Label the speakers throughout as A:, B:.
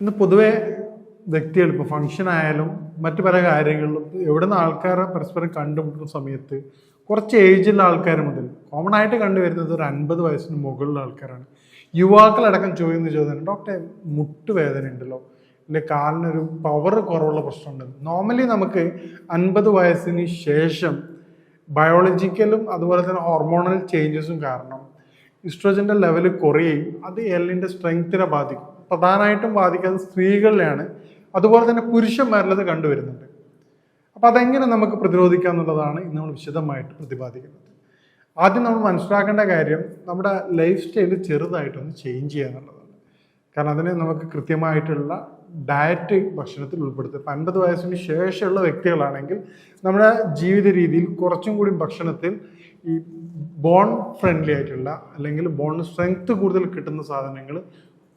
A: ഇന്ന് പൊതുവെ വ്യക്തികൾ ഇപ്പോൾ ഫംഗ്ഷൻ ആയാലും മറ്റു പല കാര്യങ്ങളിലും എവിടെ നിന്ന് ആൾക്കാരെ പരസ്പരം കണ്ടുമുട്ടുന്ന സമയത്ത് കുറച്ച് ഏജുള്ള ആൾക്കാർ മുതൽ കോമൺ ആയിട്ട് കണ്ടുവരുന്നത് ഒരു 50 വയസ്സിന് മുകളിലുള്ള ആൾക്കാരാണ്. യുവാക്കളടക്കം ചോദിക്കുന്ന ചോദ്യം, ഡോക്ടറെ മുട്ടുവേദന ഉണ്ടല്ലോ, എൻ്റെ കാലിനൊരു പവർ കുറവുള്ള പ്രശ്നമുണ്ട്. നോർമലി നമുക്ക് 50 വയസ്സിന് ശേഷം ബയോളജിക്കലും അതുപോലെ തന്നെ ഹോർമോണൽ ചേഞ്ചസും കാരണം ഇസ്ട്രോജൻ്റെ ലെവൽ കുറയും. അത് എല്ലിൻ്റെ സ്ട്രെങ്ത്തിനെ ബാധിക്കും. പ്രധാനമായിട്ടും ബാധിക്കുന്നത് സ്ത്രീകളിലാണ്, അതുപോലെ തന്നെ പുരുഷന്മാരിലത് കണ്ടുവരുന്നുണ്ട്. അപ്പോൾ അതെങ്ങനെ നമുക്ക് പ്രതിരോധിക്കാം എന്നുള്ളതാണ് ഇന്ന് നമ്മൾ വിശദമായിട്ട് പ്രതിപാദിക്കുന്നത്. ആദ്യം നമ്മൾ മനസ്സിലാക്കേണ്ട കാര്യം നമ്മുടെ ലൈഫ് സ്റ്റൈല് ചെറുതായിട്ടൊന്ന് ചേഞ്ച് ചെയ്യുക എന്നുള്ളതാണ്. കാരണം അതിന് നമുക്ക് കൃത്യമായിട്ടുള്ള ഡയറ്റ് ഭക്ഷണത്തിൽ ഉൾപ്പെടുത്തുക. 50 വയസ്സിന് ശേഷമുള്ള വ്യക്തികളാണെങ്കിൽ നമ്മുടെ ജീവിത രീതിയിൽ കുറച്ചും കൂടി ഭക്ഷണത്തിൽ ഈ ബോൺ ഫ്രണ്ട്ലി ആയിട്ടുള്ള അല്ലെങ്കിൽ ബോൺ സ്ട്രെങ്ത് കൂടുതൽ കിട്ടുന്ന സാധനങ്ങൾ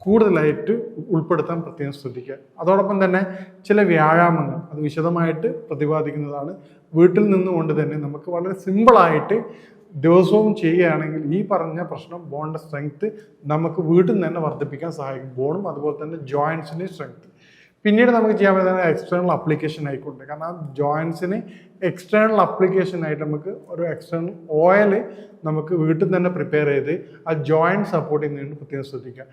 A: കൂടുതലായിട്ട് ഉൾപ്പെടുത്താൻ പ്രത്യേകം ശ്രദ്ധിക്കുക. അതോടൊപ്പം തന്നെ ചില വ്യായാമങ്ങൾ അത് വിശദമായിട്ട് പ്രതിപാദിക്കുന്നതാണ്. വീട്ടിൽ നിന്നുകൊണ്ട് തന്നെ നമുക്ക് വളരെ സിമ്പിളായിട്ട് ദിവസവും ചെയ്യുകയാണെങ്കിൽ ഈ പറഞ്ഞ പ്രശ്നം ബോണിൻ്റെ സ്ട്രെങ്ത് നമുക്ക് വീട്ടിൽ നിന്ന് തന്നെ വർദ്ധിപ്പിക്കാൻ സഹായിക്കും. ബോണും അതുപോലെ തന്നെ ജോയിൻസിൻ്റെ സ്ട്രെങ്ത്. പിന്നീട് നമുക്ക് ചെയ്യാൻ പറ്റുന്ന എക്സ്റ്റേണൽ അപ്ലിക്കേഷൻ ആയിക്കോട്ടെ. കാരണം ആ ജോയിൻസിന് എക്സ്റ്റേണൽ അപ്ലിക്കേഷൻ ആയിട്ട് നമുക്ക് ഒരു എക്സ്റ്റേണൽ ഓയിൽ നമുക്ക് വീട്ടിൽ തന്നെ പ്രിപ്പയർ ചെയ്ത് ആ ജോയിൻറ്റ് സപ്പോർട്ട് ചെയ്യുന്നതിന് പ്രത്യേകം ശ്രദ്ധിക്കുക.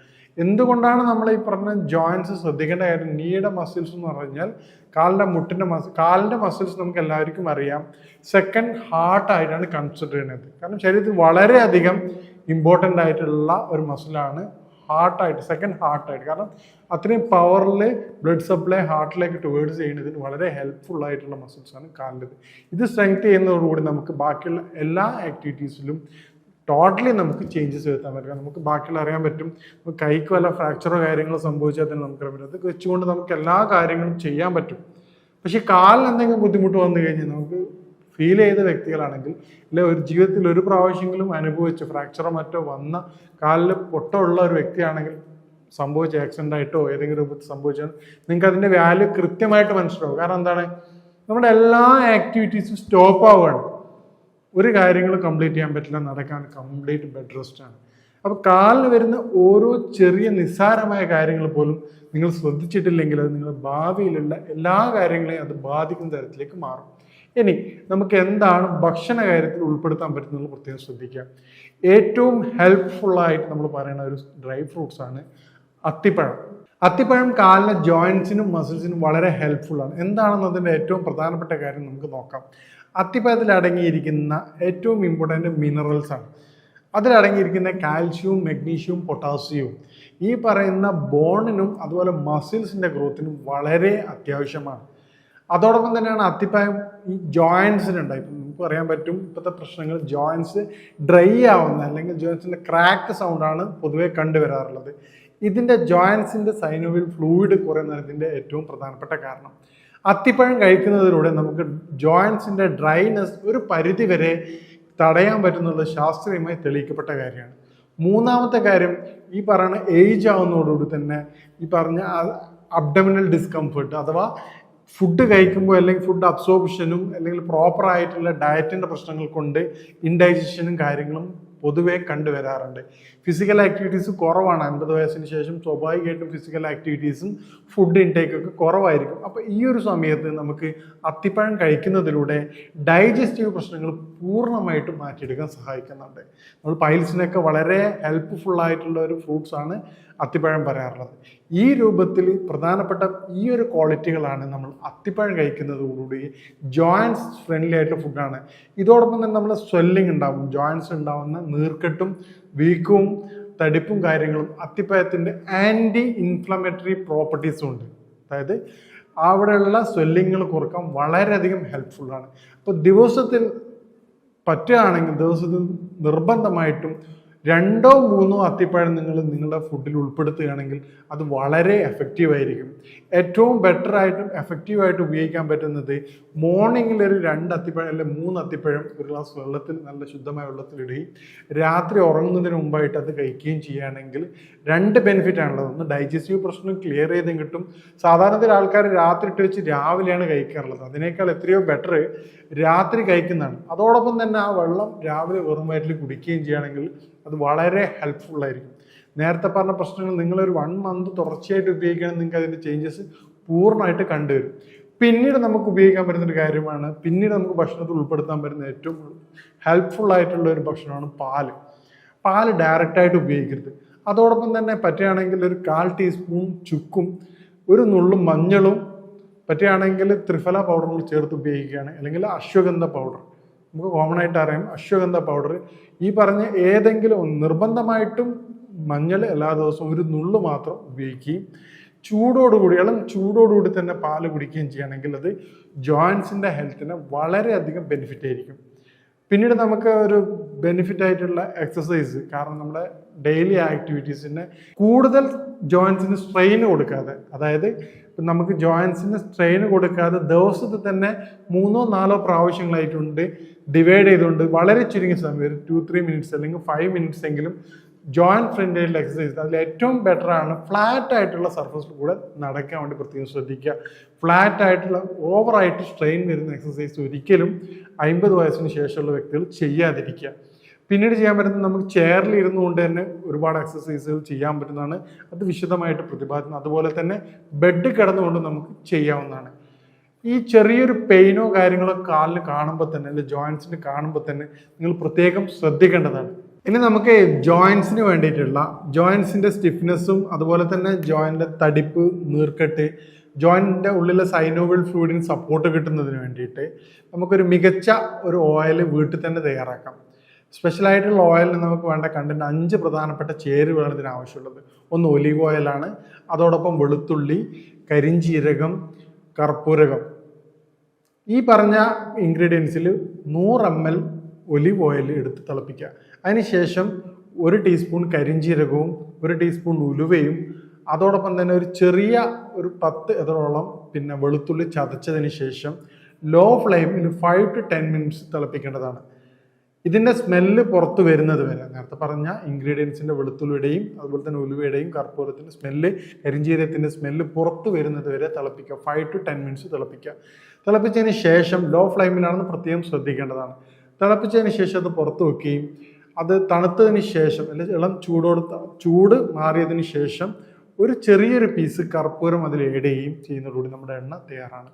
A: എന്തുകൊണ്ടാണ് നമ്മൾ ഈ പറഞ്ഞ ജോയിൻറ്റ്സ് ശ്രദ്ധിക്കേണ്ട കാര്യം? നീയുടെ മസിൽസ് എന്ന് പറഞ്ഞാൽ കാലിൻ്റെ മസിൽസ് നമുക്ക് എല്ലാവർക്കും അറിയാം സെക്കൻഡ് ഹാർട്ടായിട്ടാണ് കൺസിഡർ ചെയ്യുന്നത്. കാരണം ശരീരത്തിൽ വളരെയധികം ഇമ്പോർട്ടൻ്റ് ആയിട്ടുള്ള ഒരു മസിലാണ് ഹാർട്ടായിട്ട്, സെക്കൻഡ് ഹാർട്ടായിട്ട്. കാരണം അത്രയും പവറിൽ ബ്ലഡ് സപ്ലൈ ഹാർട്ടിലേക്ക് ടുവേർഡ്സ് ചെയ്യുന്നതിന് വളരെ ഹെൽപ്ഫുൾ ആയിട്ടുള്ള മസിൽസാണ് കാലിൻ്റെത്. ഇത് സ്ട്രെങ്ത് ചെയ്യുന്നതോടുകൂടി നമുക്ക് ബാക്കിയുള്ള എല്ലാ ആക്ടിവിറ്റീസിലും ടോട്ടലി നമുക്ക് ചേഞ്ചസ് വരുത്താൻ പറ്റും. നമുക്ക് ബാക്കിയുള്ള അറിയാൻ പറ്റും. കൈക്ക് വല്ല ഫ്രാക്ചറോ കാര്യങ്ങളോ സംഭവിച്ചാൽ തന്നെ നമുക്കറിയാൻ പറ്റും. അത് വെച്ചുകൊണ്ട് നമുക്ക് എല്ലാ കാര്യങ്ങളും ചെയ്യാൻ പറ്റും. പക്ഷേ കാലിന് എന്തെങ്കിലും ബുദ്ധിമുട്ട് വന്നു കഴിഞ്ഞാൽ നമുക്ക് ഫീൽ ചെയ്ത വ്യക്തികളാണെങ്കിൽ അല്ലെ ഒരു ജീവിതത്തിൽ ഒരു പ്രാവശ്യമെങ്കിലും അനുഭവിച്ച് ഫ്രാക്ചറോ മറ്റോ വന്ന കാലിൽ പൊട്ടമുള്ള ഒരു വ്യക്തിയാണെങ്കിൽ സംഭവിച്ച ആക്സിഡൻ്റ് ആയിട്ടോ ഏതെങ്കിലും രൂപത്തിൽ സംഭവിച്ചാൽ നിങ്ങൾക്ക് അതിൻ്റെ വാല്യൂ കൃത്യമായിട്ട് മനസ്സിലാവും. കാരണം എന്താണ്, നമ്മുടെ എല്ലാ ആക്ടിവിറ്റീസും സ്റ്റോപ്പ് ആവുകയാണ്. ഒരു കാര്യങ്ങളും കംപ്ലീറ്റ് ചെയ്യാൻ പറ്റില്ല, നടക്കാൻ കംപ്ലീറ്റ് ബെഡ് റെസ്റ്റ് ആണ്. അപ്പോൾ കാലിന് വരുന്ന ഓരോ ചെറിയ നിസ്സാരമായ കാര്യങ്ങൾ പോലും നിങ്ങൾ ശ്രദ്ധിച്ചിട്ടില്ലെങ്കിൽ അത് നിങ്ങളുടെ ഭാവിയിലുള്ള എല്ലാ കാര്യങ്ങളെയും അത് ബാധിക്കുന്ന തരത്തിലേക്ക് മാറും. ഇനി നമുക്ക് എന്താണ് ഭക്ഷണ കാര്യത്തിൽ ഉൾപ്പെടുത്താൻ പറ്റുന്നത് പ്രത്യേകം ശ്രദ്ധിക്കുക. ഏറ്റവും ഹെൽപ്ഫുള്ളായിട്ട് നമ്മൾ പറയുന്ന ഒരു ഡ്രൈ ഫ്രൂട്ട്സ് ആണ് അത്തിപ്പഴം. അത്തിപ്പഴം കാലിലെ ജോയിൻസിനും മസിൽസിനും വളരെ ഹെൽപ്ഫുള്ളാണ്. എന്താണെന്നതിൻ്റെ ഏറ്റവും പ്രധാനപ്പെട്ട കാര്യം നമുക്ക് നോക്കാം. അത്തിപ്പഴത്തിൽ അടങ്ങിയിരിക്കുന്ന ഏറ്റവും ഇമ്പോർട്ടൻ്റ് മിനറൽസ് ആണ്. അതിലടങ്ങിയിരിക്കുന്ന കാൽഷ്യവും മഗ്നീഷ്യവും പൊട്ടാസ്യവും ഈ പറയുന്ന ബോണിനും അതുപോലെ മസിൽസിൻ്റെ ഗ്രോത്തിനും വളരെ അത്യാവശ്യമാണ്. അതോടൊപ്പം തന്നെയാണ് അത്തിപ്പഴം ഈ ജോയിൻസിനുണ്ടായി. ഇപ്പം നമുക്ക് അറിയാൻ പറ്റും ഇപ്പോഴത്തെ പ്രശ്നങ്ങൾ ജോയിൻസ് ഡ്രൈ ആവുന്ന അല്ലെങ്കിൽ ജോയിൻസിൻ്റെ ക്രാക്ക് സൗണ്ടാണ് പൊതുവെ കണ്ടുവരാറുള്ളത്. ഇതിൻ്റെ ജോയിൻസിൻ്റെ സൈനോവിയൽ ഫ്ലൂയിഡ് കുറയുന്നതിൻ്റെ ഏറ്റവും പ്രധാനപ്പെട്ട കാരണം. അത്തിപ്പഴം കഴിക്കുന്നതിലൂടെ നമുക്ക് ജോയിൻസിൻ്റെ ഡ്രൈനെസ് ഒരു പരിധി വരെ തടയാൻ പറ്റുന്നുള്ളത് ശാസ്ത്രീയമായി തെളിയിക്കപ്പെട്ട കാര്യമാണ്. മൂന്നാമത്തെ കാര്യം, ഈ പറയുന്ന ഏജ് ആവുന്നതോടുകൂടി തന്നെ ഈ പറഞ്ഞ അബ്ഡമിനൽ ഡിസ്കംഫർട്ട് അഥവാ ഫുഡ് കഴിക്കുമ്പോൾ അല്ലെങ്കിൽ ഫുഡ് അബ്സോർപ്ഷനും അല്ലെങ്കിൽ പ്രോപ്പറായിട്ടുള്ള ഡയറ്റിൻ്റെ പ്രശ്നങ്ങൾ കൊണ്ട് ഇൻഡൈജഷനും കാര്യങ്ങളും പൊതുവെ കണ്ടുവരാറുണ്ട്. ഫിസിക്കൽ ആക്ടിവിറ്റീസ് കുറവാണ് 50 വയസ്സിന് ശേഷം. സ്വാഭാവികമായിട്ടും ഫിസിക്കൽ ആക്ടിവിറ്റീസും ഫുഡ് ഇൻടേക്കൊക്കെ കുറവായിരിക്കും. അപ്പോൾ ഈ ഒരു സമയത്ത് നമുക്ക് അത്തിപ്പഴം കഴിക്കുന്നതിലൂടെ ഡൈജസ്റ്റീവ് പ്രശ്നങ്ങൾ പൂർണ്ണമായിട്ടും മാറ്റിയെടുക്കാൻ സഹായിക്കുന്നുണ്ട്. നമ്മൾ പൈൽസിനൊക്കെ വളരെ ഹെൽപ്ഫുള്ളായിട്ടുള്ള ഒരു ഫ്രൂട്ട്സാണ് അത്തിപ്പഴം പറയാറുള്ളത്. ഈ രൂപത്തിൽ പ്രധാനപ്പെട്ട ഈ ഒരു ക്വാളിറ്റികളാണ് നമ്മൾ അത്തിപ്പഴം കഴിക്കുന്നതോടുകൂടി ജോയിൻസ് ഫ്രണ്ട്ലി ആയിട്ടുള്ള ഫുഡാണ്. ഇതോടൊപ്പം തന്നെ നമ്മൾ സ്വെല്ലിംഗ് ഉണ്ടാവും, ജോയിൻസ് ഉണ്ടാവുന്ന നീർക്കെട്ടും വീക്കവും തടിപ്പും കാര്യങ്ങളും അത്തിപ്പഴത്തിൻ്റെ ആൻറ്റി ഇൻഫ്ലമേറ്ററി പ്രോപ്പർട്ടീസും ഉണ്ട്. അതായത് അവിടെയുള്ള സ്വെല്ലിങ്ങൾ കുറക്കാൻ വളരെയധികം ഹെൽപ്ഫുള്ളാണ്. അപ്പോൾ ദിവസത്തിൽ പറ്റുകയാണെങ്കിൽ ദിവസത്തിൽ നിർബന്ധമായിട്ടും 2 or 3 അത്തിപ്പഴം നിങ്ങളുടെ ഫുഡിൽ ഉൾപ്പെടുത്തുകയാണെങ്കിൽ അത് വളരെ എഫക്റ്റീവായിരിക്കും. ഏറ്റവും ബെറ്ററായിട്ടും എഫക്റ്റീവായിട്ട് ഉപയോഗിക്കാൻ പറ്റുന്നത് മോർണിംഗിൽ ഒരു 2 അത്തിപ്പഴം അല്ലെങ്കിൽ 3 അത്തിപ്പഴം ഒരു ഗ്ലാസ് വെള്ളത്തിൽ നല്ല ശുദ്ധമായ വെള്ളത്തിലിടുകയും രാത്രി ഉറങ്ങുന്നതിന് മുമ്പായിട്ട് അത് കഴിക്കുകയും ചെയ്യുകയാണെങ്കിൽ 2 ബെനിഫിറ്റ് ആണുള്ളത്. ഒന്ന് ഡൈജസ്റ്റീവ് പ്രശ്നം ക്ലിയർ ചെയ്തും കിട്ടും. സാധാരണത്തിൽ ആൾക്കാർ രാത്രി ഇട്ട് വെച്ച് രാവിലെയാണ് കഴിക്കാറുള്ളത്. അതിനേക്കാൾ എത്രയോ ബെറ്റർ രാത്രി കഴിക്കുന്നതാണ്. അതോടൊപ്പം തന്നെ ആ വെള്ളം രാവിലെ വെറും വയറ്റിൽ കുടിക്കുകയും ചെയ്യുകയാണെങ്കിൽ അത് വളരെ ഹെൽപ്ഫുള്ളായിരിക്കും. നേരത്തെ പറഞ്ഞ പ്രശ്നങ്ങൾ നിങ്ങളൊരു 1 മന്ത് തുടർച്ചയായിട്ട് ഉപയോഗിക്കുകയാണെങ്കിൽ നിങ്ങൾക്ക് അതിൻ്റെ ചേഞ്ചസ് പൂർണ്ണമായിട്ട് കണ്ടുവരും. പിന്നീട് നമുക്ക് ഉപയോഗിക്കാൻ പറ്റുന്നൊരു കാര്യമാണ്, പിന്നീട് നമുക്ക് ഭക്ഷണത്തിൽ ഉൾപ്പെടുത്താൻ പറ്റുന്ന ഏറ്റവും ഹെൽപ്ഫുൾ ആയിട്ടുള്ള ഒരു ഭക്ഷണമാണ് പാല് ഡയറക്റ്റായിട്ട് ഉപയോഗിക്കരുത്. അതോടൊപ്പം തന്നെ പറ്റുകയാണെങ്കിൽ ഒരു 1/4 ടീസ്പൂൺ ചുക്കും ഒരു നുള്ളും മഞ്ഞളും പറ്റുകയാണെങ്കിൽ ത്രിഫല പൗഡറുകൾ ചേർത്ത് ഉപയോഗിക്കുകയാണ്, അല്ലെങ്കിൽ അശ്വഗന്ധ പൗഡർ. നമുക്ക് കോമൺ ആയിട്ട് അറിയാം അശ്വഗന്ധ പൗഡർ. ഈ പറഞ്ഞ ഏതെങ്കിലും നിർബന്ധമായിട്ടും മഞ്ഞൾ എല്ലാ ദിവസവും ഒരു നുള്ളു മാത്രം ഉപയോഗിക്കുകയും ഇളം ചൂടോടുകൂടി തന്നെ പാല് കുടിക്കുകയും ചെയ്യുകയാണെങ്കിൽ അത് ജോയിൻസിൻ്റെ ഹെൽത്തിന് വളരെയധികം ബെനിഫിറ്റ് ആയിരിക്കും. പിന്നീട് നമുക്ക് ഒരു ബെനിഫിറ്റ് ആയിട്ടുള്ള എക്സസൈസ്, കാരണം നമ്മുടെ ഡെയിലി ആക്ടിവിറ്റീസിന് കൂടുതൽ ജോയിൻസിന് സ്ട്രെയിൻ കൊടുക്കാതെ, അതായത് നമുക്ക് ജോയിൻസിന് സ്ട്രെയിൻ കൊടുക്കാതെ ദിവസത്തിൽ തന്നെ 3-4 പ്രാവശ്യങ്ങളായിട്ടുണ്ട് ഡിവൈഡ് ചെയ്തുകൊണ്ട് വളരെ ചുരുങ്ങിയ സമയം, ഒരു 2-3 മിനിറ്റ്സ് അല്ലെങ്കിൽ 5 മിനിറ്റ്സ് എങ്കിലും ജോയിൻറ്റ് ഫ്രണ്ട്ലിയുള്ള എക്സസൈസ്. അതിൽ ഏറ്റവും ബെറ്റർ ആണ് ഫ്ലാറ്റ് ആയിട്ടുള്ള സർഫസിൽ കൂടെ നടക്കാൻ വേണ്ടി പ്രത്യേകം ശ്രദ്ധിക്കുക. ഫ്ലാറ്റ് ആയിട്ടുള്ള ഓവറായിട്ട് സ്ട്രെയിൻ വരുന്ന എക്സസൈസ് ഒരിക്കലും 50 വയസ്സിന് ശേഷമുള്ള വ്യക്തികൾ ചെയ്യാതിരിക്കുക. പിന്നീട് ചെയ്യാൻ പറ്റുന്നത് നമുക്ക് ചെയറിൽ ഇരുന്നുകൊണ്ട് തന്നെ ഒരുപാട് എക്സസൈസുകൾ ചെയ്യാൻ പറ്റുന്നതാണ്. അത് വിശദമായിട്ട് പ്രതിപാദിക്കുന്നത്. അതുപോലെ തന്നെ ബെഡ് കിടന്നുകൊണ്ട് നമുക്ക് ചെയ്യാവുന്നതാണ്. ഈ ചെറിയൊരു പെയിനോ കാര്യങ്ങളോ കാലിന് കാണുമ്പോൾ തന്നെ, അല്ലെങ്കിൽ ജോയിൻസിന് കാണുമ്പോൾ തന്നെ നിങ്ങൾ പ്രത്യേകം ശ്രദ്ധിക്കേണ്ടതാണ്. ഇനി നമുക്ക് ജോയിൻസിന് വേണ്ടിയിട്ടുള്ള ജോയിൻസിൻ്റെ സ്റ്റിഫ്നെസ്സും അതുപോലെ തന്നെ ജോയിൻ്റെ തടിപ്പ്, നീർക്കെട്ട്, ജോയിൻറ്റിൻ്റെ ഉള്ളിലെ സൈനോവിയൽ ഫ്ലൂയിഡിന് സപ്പോർട്ട് കിട്ടുന്നതിന് വേണ്ടിയിട്ട് നമുക്കൊരു മികച്ച ഒരു ഓയിൽ വീട്ടിൽ തന്നെ തയ്യാറാക്കാം. സ്പെഷ്യലായിട്ടുള്ള ഓയിലിന് നമുക്ക് വേണ്ട കണ്ടന്റ് 5 പ്രധാനപ്പെട്ട ചേരുവകളാണ് ഇതിന് ആവശ്യമുള്ളത്. ഒന്ന് ഒലിവ് ഓയിലാണ്, അതോടൊപ്പം വെളുത്തുള്ളി, കരിഞ്ജീരകം, കർപ്പൂരകം. ഈ പറഞ്ഞ ഇൻഗ്രീഡിയൻസിൽ 100 ml ഒലിവ് ഓയിൽ എടുത്ത് തിളപ്പിക്കുക. അതിനുശേഷം 1 ടീസ്പൂൺ കരിഞ്ജീരകവും 1 ടീസ്പൂൺ ഉലുവയും അതോടൊപ്പം തന്നെ ഒരു ചെറിയ ഒരു 10 എതളോളം പിന്നെ വെളുത്തുള്ളി ചതച്ചതിന് ശേഷം ലോ ഫ്ലെയിമിൽ 5 to 10 മിനിറ്റ്സ് തിളപ്പിക്കേണ്ടതാണ്. ഇതിൻ്റെ സ്മെല്ല് പുറത്ത് വരുന്നത് വരെ, നേരത്തെ പറഞ്ഞ ഇൻഗ്രീഡിയൻസിൻ്റെ വെളുത്തുള്ളിയുടെയും അതുപോലെ തന്നെ ഉലുവയുടെയും കർപ്പൂരത്തിൻ്റെ സ്മെല്ല്, കരിഞ്ജീരകത്തിൻ്റെ സ്മെല്ല് പുറത്ത് വരുന്നത് വരെ തിളപ്പിക്കുക. 5 to 10 മിനിറ്റ്സ് തിളപ്പിക്കുക. തിളപ്പിച്ചതിന് ശേഷം ലോ ഫ്ലെയിമിലാണെന്ന് പ്രത്യേകം ശ്രദ്ധിക്കേണ്ടതാണ്. തിളപ്പിച്ചതിന് ശേഷം അത് പുറത്ത് വെക്കുകയും അത് തണുത്തതിന് ശേഷം, അല്ലെങ്കിൽ ഇളം ചൂട് മാറിയതിന് ശേഷം ഒരു ചെറിയൊരു പീസ് കർപ്പൂരം അതിൽ ആഡ് ചെയ്യുകയും ചെയ്യുന്നതോടുകൂടി നമ്മുടെ എണ്ണ തയ്യാറാണ്.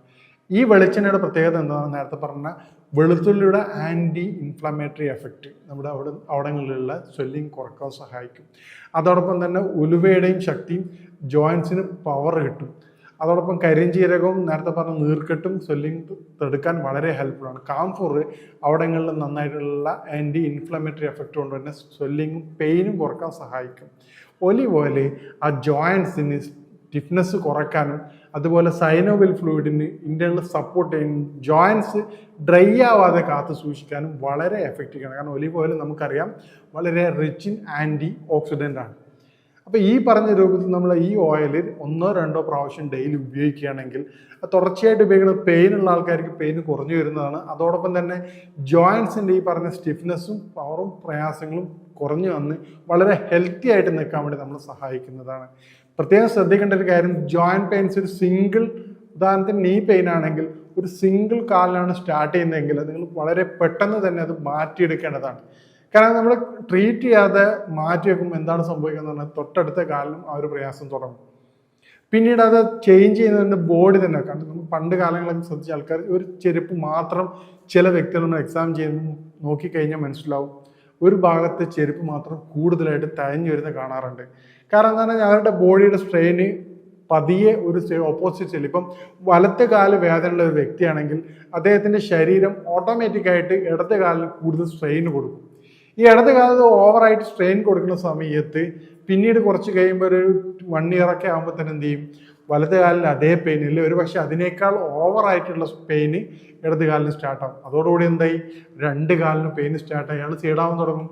A: ഈ വെളിച്ചെണ്ണയുടെ പ്രത്യേകത എന്താണെന്ന് നേരത്തെ പറഞ്ഞ വെളുത്തുള്ളിയുടെ ആൻറ്റി ഇൻഫ്ലമേറ്ററി എഫക്റ്റ് നമ്മുടെ അവിടങ്ങളിലുള്ള സ്വെല്ലിങ് കുറക്കാൻ സഹായിക്കും. അതോടൊപ്പം തന്നെ ഉലുവയുടെയും ശക്തിയും ജോയിൻസിന് പവർ കിട്ടും. അതോടൊപ്പം കരിഞ്ജീരകവും നേരത്തെ പറഞ്ഞ നീർക്കെട്ടും സ്വെല്ലിങ് തടുക്കാൻ വളരെ ഹെൽപ്ഫുള്ളാണ്. കാംഫോർ അവിടങ്ങളിൽ നന്നായിട്ടുള്ള ആൻറ്റി ഇൻഫ്ലമേറ്ററി എഫക്റ്റ് കൊണ്ട് തന്നെ സ്വെല്ലിങ്ങും പെയിനും കുറക്കാൻ സഹായിക്കും. ഒലിവ് ഓയിൽ ആ ജോയിൻസിന് സ്റ്റിഫ്നെസ് കുറയ്ക്കാനും അതുപോലെ സൈനോവിയൽ ഫ്ലൂയിഡിന് ഇന്റേണൽ സപ്പോർട്ട് ചെയ്യാനും ജോയിൻസ് ഡ്രൈ ആവാതെ കാത്തു സൂക്ഷിക്കാനും വളരെ എഫക്റ്റീവാണ്. കാരണം ഒലിവ് ഓയിൽ നമുക്കറിയാം വളരെ റിച്ച് ഇൻ ആൻറ്റി ഓക്സിഡൻ്റ് ആണ്. അപ്പോൾ ഈ പറഞ്ഞ രൂപത്തിൽ നമ്മൾ ഈ ഓയിൽ 1-2 പ്രാവശ്യം ഡെയിലി ഉപയോഗിക്കുകയാണെങ്കിൽ തുടർച്ചയായിട്ട് ഉപയോഗിക്കുന്ന പെയിനുള്ള ആൾക്കാർക്ക് പെയിൻ കുറഞ്ഞു വരുന്നതാണ്. അതോടൊപ്പം തന്നെ ജോയിൻസിൻ്റെ ഈ പറഞ്ഞ സ്റ്റിഫ്നെസ്സും പവറും പ്രയാസങ്ങളും കുറഞ്ഞു വന്ന് വളരെ ഹെൽത്തി ആയിട്ട് നിൽക്കാൻ വേണ്ടി നമ്മൾ സഹായിക്കുന്നതാണ്. പ്രത്യേകം ശ്രദ്ധിക്കേണ്ട ഒരു കാര്യം, ജോയിൻറ്റ് പെയിൻസ് ഒരു സിംഗിൾ, ഉദാഹരണത്തിന് നീ പെയിൻ ആണെങ്കിൽ ഒരു സിംഗിൾ കാലിലാണ് സ്റ്റാർട്ട് ചെയ്യുന്നതെങ്കിൽ നിങ്ങൾ വളരെ പെട്ടെന്ന് തന്നെ അത് മാറ്റിയെടുക്കേണ്ടതാണ്. കാരണം നമ്മൾ ട്രീറ്റ് ചെയ്യാതെ മാറ്റി വെക്കുമ്പോൾ എന്താണ് സംഭവിക്കുന്നത് പറഞ്ഞാൽ തൊട്ടടുത്ത കാലിലും ആ ഒരു പ്രയാസം തുടങ്ങും. പിന്നീട് അത് ചേഞ്ച് ചെയ്യുന്നതിൻ്റെ ബോഡി തന്നെ. കാരണം നമ്മൾ പണ്ട് കാലങ്ങളൊക്കെ ശ്രദ്ധിച്ച ആൾക്കാർ ഒരു ചെരുപ്പ് മാത്രം ചില വ്യക്തികൾ നമ്മൾ എക്സാം ചെയ്യുമ്പോൾ നോക്കിക്കഴിഞ്ഞാൽ മനസ്സിലാവും ഒരു ഭാഗത്തെ ചെരുപ്പ് മാത്രം കൂടുതലായിട്ട് തഴഞ്ഞു വരുന്ന കാണാറുണ്ട്. കാരണം എന്താ പറഞ്ഞാൽ അവരുടെ ബോഡിയുടെ സ്ട്രെയിന് പതിയെ ഒരു ഓപ്പോസിറ്റ് സ്റ്റൈൽ, ഇപ്പം വലത്തെ കാല് വേദനയുള്ള ഒരു വ്യക്തിയാണെങ്കിൽ അദ്ദേഹത്തിൻ്റെ ശരീരം ഓട്ടോമാറ്റിക്കായിട്ട് ഇടത്തെ കാലിൽ കൂടുതൽ സ്ട്രെയിൻ കൊടുക്കും. ഈ ഇടത് കാലത്ത് ഓവറായിട്ട് സ്ട്രെയിൻ കൊടുക്കുന്ന സമയത്ത് പിന്നീട് കുറച്ച് കഴിയുമ്പോൾ ഒരു 1 year ഒക്കെ ആകുമ്പോൾ തന്നെ എന്ത് ചെയ്യും, വലത് കാലിൽ അതേ പെയിൻ ഇല്ല, ഒരു പക്ഷെ അതിനേക്കാൾ ഓവറായിട്ടുള്ള പെയിന് ഇടത് കാലിന് സ്റ്റാർട്ടാകും. അതോടുകൂടി എന്തായി 2 കാലിന് പെയിൻ സ്റ്റാർട്ടായി, അയാൾ സീഡാവാൻ തുടങ്ങും.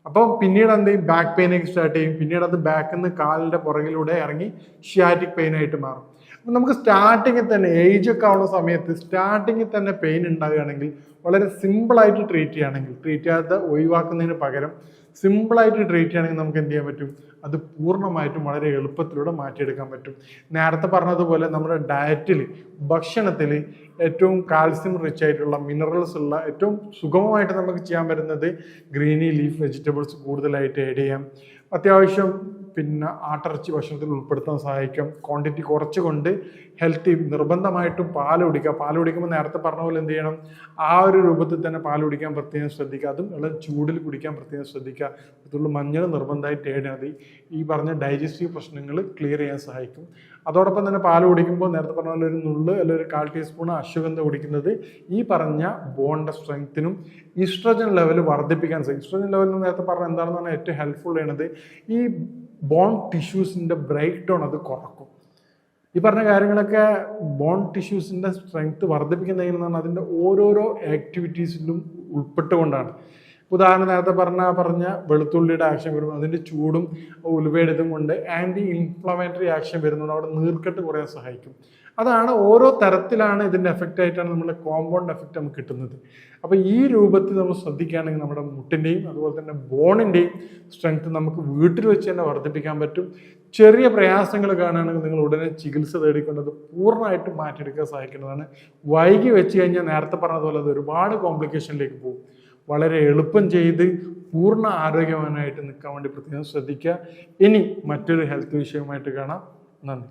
A: അപ്പോൾ പിന്നീട് എന്ത് ചെയ്യും, ബാക്ക് പെയിനൊക്കെ സ്റ്റാർട്ട് ചെയ്യും. പിന്നീട് അത് ബാക്കിൽ നിന്ന് കാലിൻ്റെ പുറകിലൂടെ ഇറങ്ങി ഷിയാറ്റിക് പെയിനായിട്ട് മാറും. അപ്പം നമുക്ക് സ്റ്റാർട്ടിങ്ങിൽ തന്നെ ഏജ് ഒക്കെ ആവുന്ന സമയത്ത് സ്റ്റാർട്ടിങ്ങിൽ തന്നെ പെയിൻ ഉണ്ടാകുകയാണെങ്കിൽ വളരെ സിമ്പിളായിട്ട് ട്രീറ്റ് ചെയ്യുകയാണെങ്കിൽ, ട്രീറ്റ് ചെയ്യാതെ ഒഴിവാക്കുന്നതിന് പകരം സിമ്പിളായിട്ട് ട്രീറ്റ് ചെയ്യുകയാണെങ്കിൽ നമുക്ക് എന്ത് ചെയ്യാൻ പറ്റും, അത് പൂർണ്ണമായിട്ടും വളരെ എളുപ്പത്തിലൂടെ മാറ്റിയെടുക്കാൻ പറ്റും. നേരത്തെ പറഞ്ഞതുപോലെ നമ്മുടെ ഡയറ്റിൽ, ഭക്ഷണത്തിൽ ഏറ്റവും കാൽസ്യം റിച്ച് ആയിട്ടുള്ള മിനറൽസ് ഉള്ള ഏറ്റവും സുഗമമായിട്ട് നമുക്ക് ചെയ്യാൻ പറ്റുന്നത് ഗ്രീനി ലീഫ് വെജിറ്റബിൾസ് കൂടുതലായിട്ട് ആഡ് ചെയ്യാം. അത്യാവശ്യം പിന്നെ ആട്ടിറച്ചി ഭക്ഷണത്തിൽ ഉൾപ്പെടുത്താൻ സഹായിക്കും. ക്വാണ്ടിറ്റി കുറച്ചുകൊണ്ട് ഹെൽത്തി നിർബന്ധമായിട്ടും പാൽ കുടിക്കുമ്പോൾ നേരത്തെ പറഞ്ഞ പോലെ എന്ത് ചെയ്യണം, ആ ഒരു രൂപത്തിൽ തന്നെ പാൽ കുടിക്കാൻ പ്രത്യേകം ശ്രദ്ധിക്കുക. അതും ഇളം ചൂടിൽ കുടിക്കാൻ പ്രത്യേകം ശ്രദ്ധിക്കുക. അതുള്ള മഞ്ഞൾ നിർബന്ധമായിട്ട് ഏഡ് മതി. ഈ പറഞ്ഞ ഡൈജസ്റ്റീവ് പ്രശ്നങ്ങൾ ക്ലിയർ ചെയ്യാൻ സഹായിക്കും. അതോടൊപ്പം തന്നെ പാൽ കുടിക്കുമ്പോൾ നേരത്തെ പറഞ്ഞ പോലെ ഒരു നുള്ള് അല്ലെങ്കിൽ ഒരു 1/4 ടീസ്പൂൺ അശ്വഗന്ധ കുടിക്കുന്നത് ഈ പറഞ്ഞ ബോണിന്റെ സ്ട്രെങ്ത്തിനും ഈസ്ട്രജൻ ലെവൽ വർദ്ധിപ്പിക്കാൻ സാധിക്കും. ഈസ്ട്രജൻ ലെവൽ നേരത്തെ പറഞ്ഞാൽ എന്താണെന്ന് പറഞ്ഞാൽ ഏറ്റവും ഹെൽപ്ഫുൾ ചെയ്യണത് ഈ ബോൺ ടിഷ്യൂസിന്റെ ബ്രേക്ക് ഡൗൺ അത് കുറക്കും. ഈ പറഞ്ഞ കാര്യങ്ങളൊക്കെ ബോൺ ടിഷ്യൂസിന്റെ സ്ട്രെങ്ത് വർദ്ധിപ്പിക്കുന്നതെന്ന് അതിൻ്റെ ഓരോരോ ആക്ടിവിറ്റീസിലും ഉൾപ്പെട്ടുകൊണ്ടാണ്. ഉദാഹരണം നേരത്തെ പറഞ്ഞ വെളുത്തുള്ളിയുടെ ആക്ഷൻ വരുമ്പോൾ അതിൻ്റെ ചൂടും ഉലുവയുടെ ഇതും കൊണ്ട് ആൻറ്റി ഇൻഫ്ലമേറ്ററി ആക്ഷൻ വരുന്നത് അവിടെ നീർക്കെട്ട് കുറയാൻ സഹായിക്കും. അതാണ് ഓരോ തരത്തിലാണ് ഇതിൻ്റെ എഫക്റ്റ് ആയിട്ടാണ് നമ്മുടെ കോമ്പൗണ്ട് എഫക്റ്റ് നമുക്ക് കിട്ടുന്നത്. അപ്പോൾ ഈ രൂപത്തിൽ നമ്മൾ ശ്രദ്ധിക്കുകയാണെങ്കിൽ നമ്മുടെ മുട്ടിൻ്റെയും അതുപോലെ തന്നെ ബോണിൻ്റെയും സ്ട്രെങ്ത് നമുക്ക് വീട്ടിൽ വെച്ച് തന്നെ വർദ്ധിപ്പിക്കാൻ പറ്റും. ചെറിയ പ്രയാസങ്ങൾ കാണുകയാണെങ്കിൽ നിങ്ങൾ ഉടനെ ചികിത്സ തേടിക്കൊണ്ടത് പൂർണ്ണമായിട്ടും മാറ്റിയെടുക്കാൻ സഹായിക്കുന്നതാണ്. വൈകി വെച്ച് കഴിഞ്ഞാൽ നേരത്തെ പറഞ്ഞതുപോലെ അത് ഒരുപാട് കോംപ്ലിക്കേഷനിലേക്ക് പോകും. വളരെ എളുപ്പം ചെയ്ത് പൂർണ്ണ ആരോഗ്യവാനായിട്ട് നിൽക്കാൻ വേണ്ടി പ്രത്യേകം ശ്രദ്ധിക്കുക. ഇനി മറ്റൊരു ഹെൽത്ത് വിഷയവുമായിട്ട് കാണാം. നന്ദി.